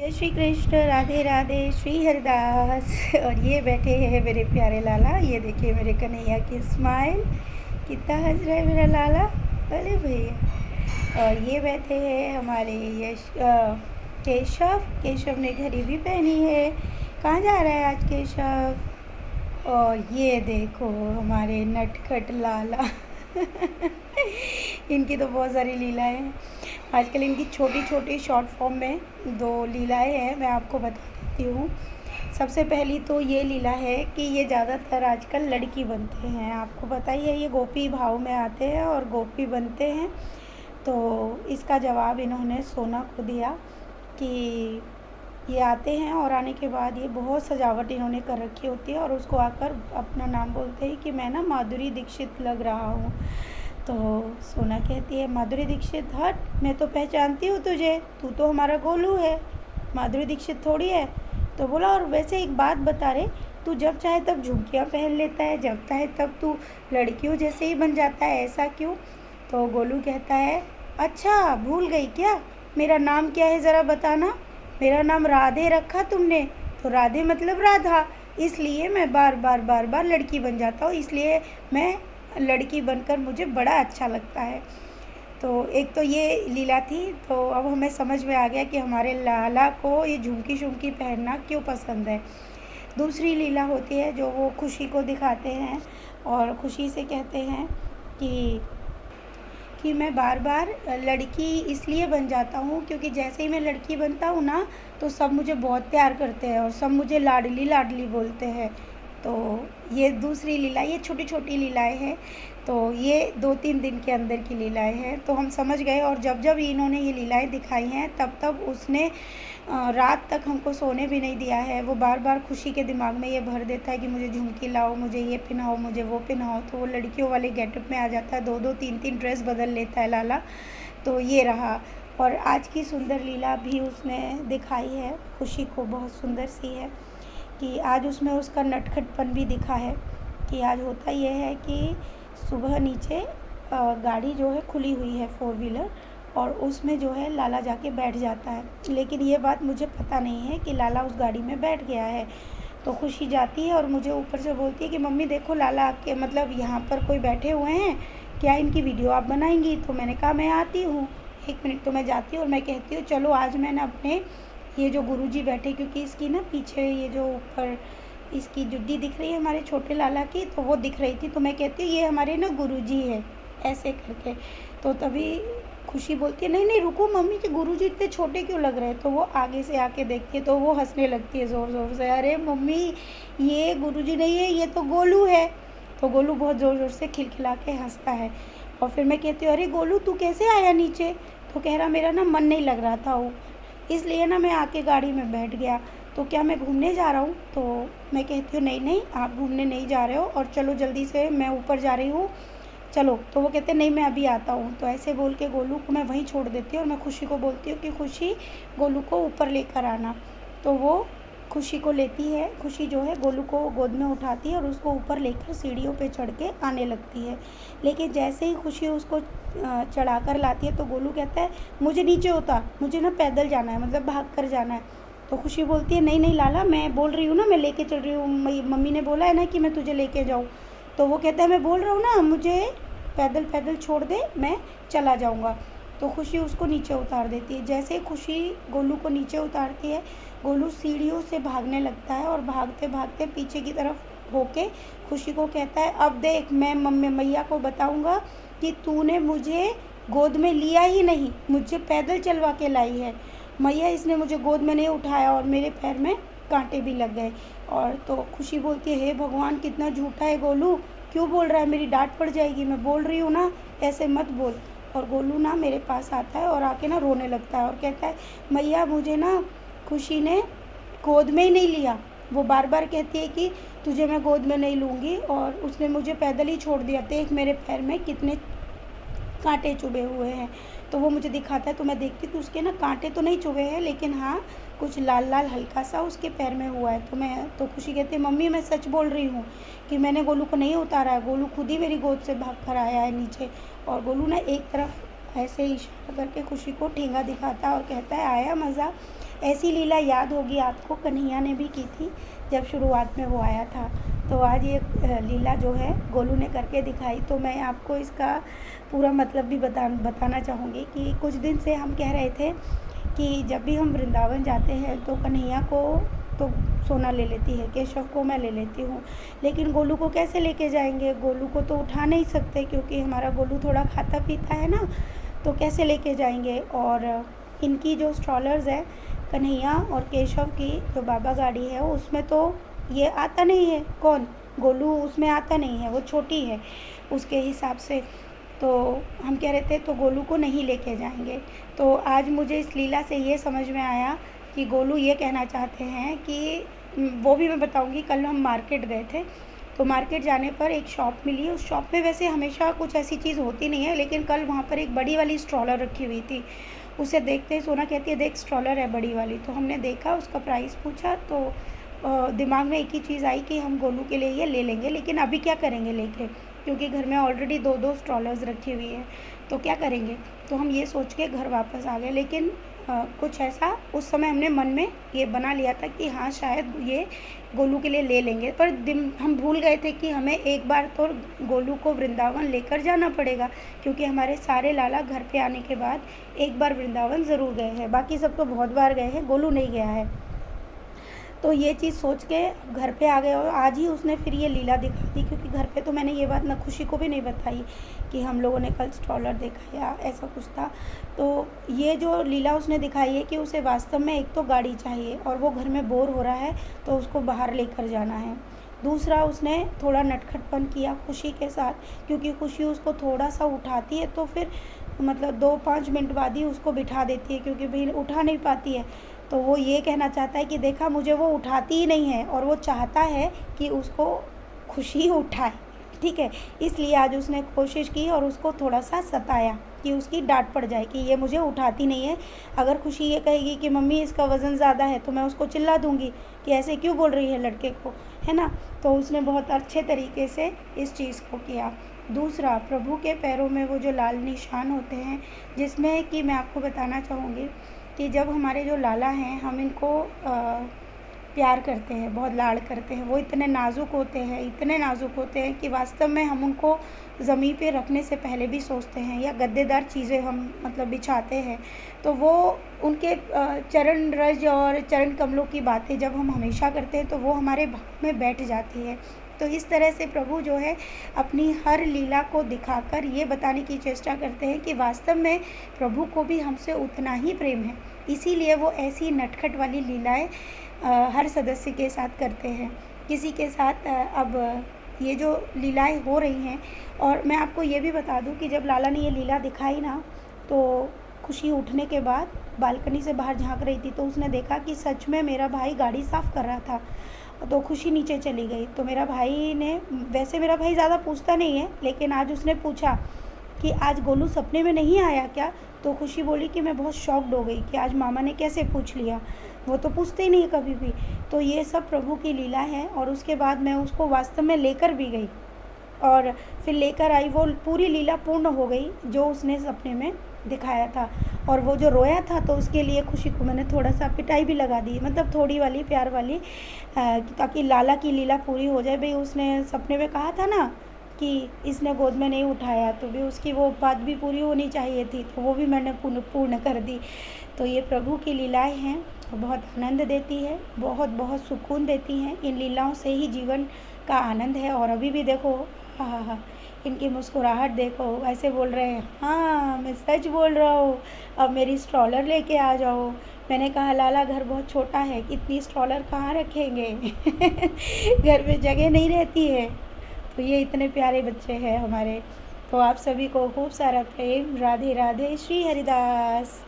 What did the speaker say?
जय श्री कृष्ण, राधे राधे, श्री हरिदास। और ये बैठे हैं मेरे प्यारे लाला। ये देखिए मेरे कन्हैया की स्माइल, कितना हंस रहा है मेरा लाला। अरे भैया। और ये बैठे हैं हमारे केशव। केशव ने घड़ी भी पहनी है। कहाँ जा रहा है आज केशव? और ये देखो हमारे नटखट लाला। इनकी तो बहुत सारी लीलाएं हैं। आजकल इनकी छोटी छोटी शॉर्ट फॉर्म में 2 लीलाएं हैं, मैं आपको बता देती हूँ। सबसे पहली तो ये लीला है कि ये ज़्यादातर आजकल लड़की बनते हैं। आपको पता ही है, ये गोपी भाव में आते हैं और गोपी बनते हैं। तो इसका जवाब इन्होंने सोना को दिया कि ये आते हैं और आने के बाद ये बहुत सजावट इन्होंने कर रखी होती है और उसको आकर अपना नाम बोलते हैं कि मैं ना माधुरी दीक्षित लग रहा हूँ। तो सोना कहती है, माधुरी दीक्षित हट, मैं तो पहचानती हूँ तुझे, तू तो हमारा गोलू है, माधुरी दीक्षित थोड़ी है। तो बोला, और वैसे एक बात बता रे, तू जब चाहे तब झुमकियाँ पहन लेता है, जब चाहे तब तू लड़कियों जैसे ही बन जाता है, ऐसा क्यों? तो गोलू कहता है, अच्छा भूल गई क्या, मेरा नाम क्या है ज़रा बताना। मेरा नाम राधे रखा तुमने, तो राधे मतलब राधा, इसलिए मैं बार बार लड़की बन जाता हूँ, इसलिए मैं लड़की बनकर मुझे बड़ा अच्छा लगता है। तो एक तो ये लीला थी। तो अब हमें समझ में आ गया कि हमारे लाला को ये झुमकी शुमकी पहनना क्यों पसंद है। दूसरी लीला होती है जो वो खुशी को दिखाते हैं और खुशी से कहते हैं कि मैं बार बार लड़की इसलिए बन जाता हूँ क्योंकि जैसे ही मैं लड़की बनता हूँ ना, तो सब मुझे बहुत प्यार करते हैं और सब मुझे लाडली लाडली बोलते हैं। तो ये दूसरी लीला, ये छोटी छोटी लीलाएं हैं। तो ये 2-3 दिन के अंदर की लीलाएं हैं। तो हम समझ गए और जब जब इन्होंने ये लीलाएं दिखाई हैं तब तब उसने रात तक हमको सोने भी नहीं दिया है। वो बार बार खुशी के दिमाग में ये भर देता है कि मुझे झुमकी लाओ, मुझे ये पहनाओ, मुझे वो पहनाओ। तो वो लड़कियों वाले गेटअप में आ जाता है, 2-2 3-3 ड्रेस बदल लेता है लाला। तो ये रहा। और आज की सुंदर लीला भी उसने दिखाई है, खुशी को बहुत सुंदर सी है कि आज उसमें उसका नटखटपन भी दिखा है। कि आज होता ये है कि सुबह नीचे गाड़ी जो है खुली हुई है 4 व्हीलर, और उसमें जो है लाला जाके बैठ जाता है। लेकिन ये बात मुझे पता नहीं है कि लाला उस गाड़ी में बैठ गया है। तो खुशी जाती है और मुझे ऊपर से बोलती है कि मम्मी देखो लाला के मतलब यहाँ पर कोई बैठे हुए हैं, क्या इनकी वीडियो आप बनाएंगी? तो मैंने कहा मैं आती हूँ, 1 मिनट। तो मैं जाती हूँ और मैं कहती हूँ चलो आज मैं ना अपने ये जो गुरुजी बैठे, क्योंकि इसकी ना पीछे ये जो ऊपर इसकी जुड्डी दिख रही है हमारे छोटे लाला की, तो वो दिख रही थी। तो मैं कहती हूँ ये हमारे ना गुरुजी है, ऐसे करके। तो तभी खुशी बोलती है, नहीं नहीं रुको मम्मी, कि गुरुजी इतने छोटे क्यों लग रहे हैं? तो वो आगे से आके देखती है तो वो हंसने लगती है ज़ोर ज़ोर से, अरे मम्मी ये गुरुजी नहीं है, ये तो गोलू है। तो गोलू बहुत ज़ोर ज़ोर से खिलखिला के हंसता है। और फिर मैं कहती हूँ, अरे गोलू तू कैसे आया नीचे? तो कह रहा मेरा ना मन नहीं लग रहा था ऊपर, इसलिए ना मैं आके गाड़ी में बैठ गया। तो क्या मैं घूमने जा रहा हूँ? तो मैं कहती हूँ नहीं नहीं आप घूमने नहीं जा रहे हो, और चलो जल्दी से, मैं ऊपर जा रही हूँ, चलो। तो वो कहते नहीं मैं अभी आता हूँ। तो ऐसे बोल के गोलू को मैं वहीं छोड़ देती हूँ और मैं खुशी को बोलती हूँ कि खुशी गोलू को ऊपर लेकर आना। तो वो खुशी को लेती है, खुशी जो है गोलू को गोद में उठाती है और उसको ऊपर लेकर सीढ़ियों पे चढ़ के आने लगती है। लेकिन जैसे ही खुशी उसको चढ़ा कर लाती है तो गोलू कहता है मुझे नीचे उतार, मुझे ना पैदल जाना है, मतलब भाग कर जाना है। तो खुशी बोलती है नहीं नहीं लाला, मैं बोल रही हूँ ना, मैं लेके चल रही हूँ, मम्मी ने बोला है ना कि मैं तुझे लेके जाऊँ। तो वो कहता है मैं बोल रहा हूँ ना, मुझे पैदल पैदल छोड़ दे, मैं चला जाऊँगा। तो खुशी उसको नीचे उतार देती है। जैसे खुशी गोलू को नीचे उतारती है, गोलू सीढ़ियों से भागने लगता है और भागते भागते पीछे की तरफ होके खुशी को कहता है अब देख, मैं मम्मी मैया को बताऊँगा कि तूने मुझे गोद में लिया ही नहीं, मुझे पैदल चलवा के लाई है। मैया इसने मुझे गोद में नहीं उठाया और मेरे पैर में कांटे भी लग गए। और तो खुशी बोलती है हे भगवान कितना झूठा है गोलू, क्यों बोल रहा है, मेरी डांट पड़ जाएगी, मैं बोल रही हूँ ना ऐसे मत बोल। और गोलू ना मेरे पास आता है और आके ना रोने लगता है और कहता है मैया मुझे ना खुशी ने गोद में ही नहीं लिया, वो बार बार कहती है कि तुझे मैं गोद में नहीं लूँगी, और उसने मुझे पैदल ही छोड़ दिया, देख मेरे पैर में कितने कांटे चुभे हुए हैं। तो वो मुझे दिखाता है तो मैं देखती तो उसके ना कांटे तो नहीं चुभे हैं, लेकिन हाँ कुछ लाल लाल हल्का सा उसके पैर में हुआ है। तो खुशी कहती है मम्मी मैं सच बोल रही हूँ कि मैंने गोलू को नहीं उतारा है, गोलू खुद ही मेरी गोद से भाग कर आया है नीचे। और गोलू ना एक तरफ ऐसे इशारा करके खुशी को ठेंगा दिखाता है और कहता है आया मज़ा, ऐसी लीला याद होगी आपको, कन्हैया ने भी की थी जब शुरुआत में वो आया था। तो आज ये लीला जो है गोलू ने करके दिखाई। तो मैं आपको इसका पूरा मतलब भी बताना चाहूँगी कि कुछ दिन से हम कह रहे थे कि जब भी हम वृंदावन जाते हैं तो कन्हैया को तो सोना ले लेती है, केशव को मैं ले लेती हूँ, लेकिन गोलू को कैसे लेके जाएंगे? गोलू को तो उठा नहीं सकते क्योंकि हमारा गोलू थोड़ा खाता पीता है ना, तो कैसे लेके जाएंगे? और इनकी जो स्ट्रॉलर्स है कन्हैया और केशव की जो बाबा गाड़ी है उसमें तो ये आता नहीं है। कौन? गोलू उसमें आता नहीं है, वो छोटी है उसके हिसाब से। तो हम कह रहे थे तो गोलू को नहीं लेके जाएंगे। तो आज मुझे इस लीला से ये समझ में आया कि गोलू ये कहना चाहते हैं कि वो भी मैं बताऊंगी। कल हम मार्केट गए थे, तो मार्केट जाने पर एक शॉप मिली। उस शॉप में वैसे हमेशा कुछ ऐसी चीज़ होती नहीं है, लेकिन कल वहाँ पर एक बड़ी वाली स्ट्रॉलर रखी हुई थी। उसे देखते ही सोना कहती है देख स्ट्रॉलर है बड़ी वाली। तो हमने देखा, उसका प्राइस पूछा, तो दिमाग में एक ही चीज़ आई कि हम गोलू के लिए ये ले लेंगे, लेकिन अभी क्या करेंगे लेके, क्योंकि घर में ऑलरेडी 2-2 स्ट्रॉलर्स रखी हुई है, तो क्या करेंगे? तो हम ये सोच के घर वापस आ गए। लेकिन कुछ ऐसा उस समय हमने मन में ये बना लिया था कि हाँ शायद ये गोलू के लिए ले लेंगे, पर हम भूल गए थे कि हमें एक बार तो गोलू को वृंदावन लेकर जाना पड़ेगा, क्योंकि हमारे सारे लाला घर पे आने के बाद एक बार वृंदावन ज़रूर गए हैं, बाकी सब तो बहुत बार गए हैं, गोलू नहीं गया है। तो ये चीज़ सोच के घर पे आ गए और आज ही उसने फिर ये लीला दिखा दी, क्योंकि घर पे तो मैंने ये बात ना खुशी को भी नहीं बताई कि हम लोगों ने कल स्ट्रॉलर देखा या ऐसा कुछ था। तो ये जो लीला उसने दिखाई है कि उसे वास्तव में एक तो गाड़ी चाहिए और वो घर में बोर हो रहा है तो उसको बाहर लेकर जाना है। दूसरा, उसने थोड़ा नटखटपन किया खुशी के साथ, क्योंकि खुशी उसको थोड़ा सा उठाती है तो फिर मतलब 2-5 मिनट बाद ही उसको बिठा देती है, क्योंकि भाई उठा नहीं पाती है। तो वो ये कहना चाहता है कि देखा मुझे वो उठाती ही नहीं है, और वो चाहता है कि उसको खुशी उठाए, ठीक है। इसलिए आज उसने कोशिश की और उसको थोड़ा सा सताया कि उसकी डांट पड़ जाए कि ये मुझे उठाती नहीं है। अगर खुशी ये कहेगी कि मम्मी इसका वज़न ज़्यादा है, तो मैं उसको चिल्ला दूँगी कि ऐसे क्यों बोल रही है लड़के को, है ना। तो उसने बहुत अच्छे तरीके से इस चीज़ को किया। दूसरा, प्रभु के पैरों में वो जो लाल निशान होते हैं, जिसमें कि मैं आपको बताना चाहूँगी कि जब हमारे जो लाला हैं हम इनको प्यार करते हैं, बहुत लाड़ करते हैं, वो इतने नाज़ुक होते हैं, इतने नाज़ुक होते हैं कि वास्तव में हम उनको ज़मीन पे रखने से पहले भी सोचते हैं, या गद्देदार चीज़ें हम मतलब बिछाते हैं, तो वो उनके चरण रज और चरण कमलों की बातें जब हम हमेशा करते हैं तो वो हमारे भाव में बैठ जाती है। तो इस तरह से प्रभु जो है अपनी हर लीला को दिखाकर ये बताने की चेष्टा करते हैं कि वास्तव में प्रभु को भी हमसे उतना ही प्रेम है। इसीलिए वो ऐसी नटखट वाली लीलाएं हर सदस्य के साथ करते हैं। किसी के साथ अब ये जो लीलाएं हो रही हैं, और मैं आपको ये भी बता दूं कि जब लाला ने ये लीला दिखाई ना, तो खुशी उठने के बाद बालकनी से बाहर झांक रही थी, तो उसने देखा कि सच में मेरा भाई गाड़ी साफ़ कर रहा था। तो खुशी नीचे चली गई। तो मेरा भाई ने, वैसे मेरा भाई ज़्यादा पूछता नहीं है, लेकिन आज उसने पूछा कि आज गोलू सपने में नहीं आया क्या? तो खुशी बोली कि मैं बहुत शॉक्ड हो गई कि आज मामा ने कैसे पूछ लिया, वो तो पूछते ही नहीं है कभी भी। तो ये सब प्रभु की लीला है। और उसके बाद मैं उसको वास्तव में लेकर भी गई और फिर लेकर आई, वो पूरी लीला पूर्ण हो गई जो उसने सपने में दिखाया था। और वो जो रोया था तो उसके लिए खुशी को मैंने थोड़ा सा पिटाई भी लगा दी, मतलब थोड़ी वाली प्यार वाली, ताकि लाला की लीला पूरी हो जाए। भाई उसने सपने में कहा था ना कि इसने गोद में नहीं उठाया, तो भी उसकी वो बात भी पूरी होनी चाहिए थी, तो वो भी मैंने पूर्ण कर दी। तो ये प्रभु की लीलाएं हैं, बहुत आनंद देती है, बहुत बहुत सुकून देती हैं। इन लीलाओं से ही जीवन का आनंद है। और अभी भी देखो, हाँ, इनकी मुस्कुराहट देखो, ऐसे बोल रहे हैं हाँ मैं सच बोल रहा हूँ, अब मेरी स्ट्रॉलर लेके आ जाओ। मैंने कहा लाला घर बहुत छोटा है, इतनी स्ट्रॉलर कहाँ रखेंगे घर में जगह नहीं रहती है। तो ये इतने प्यारे बच्चे हैं हमारे। तो आप सभी को खूब सारा प्रेम। राधे राधे। श्री हरिदास।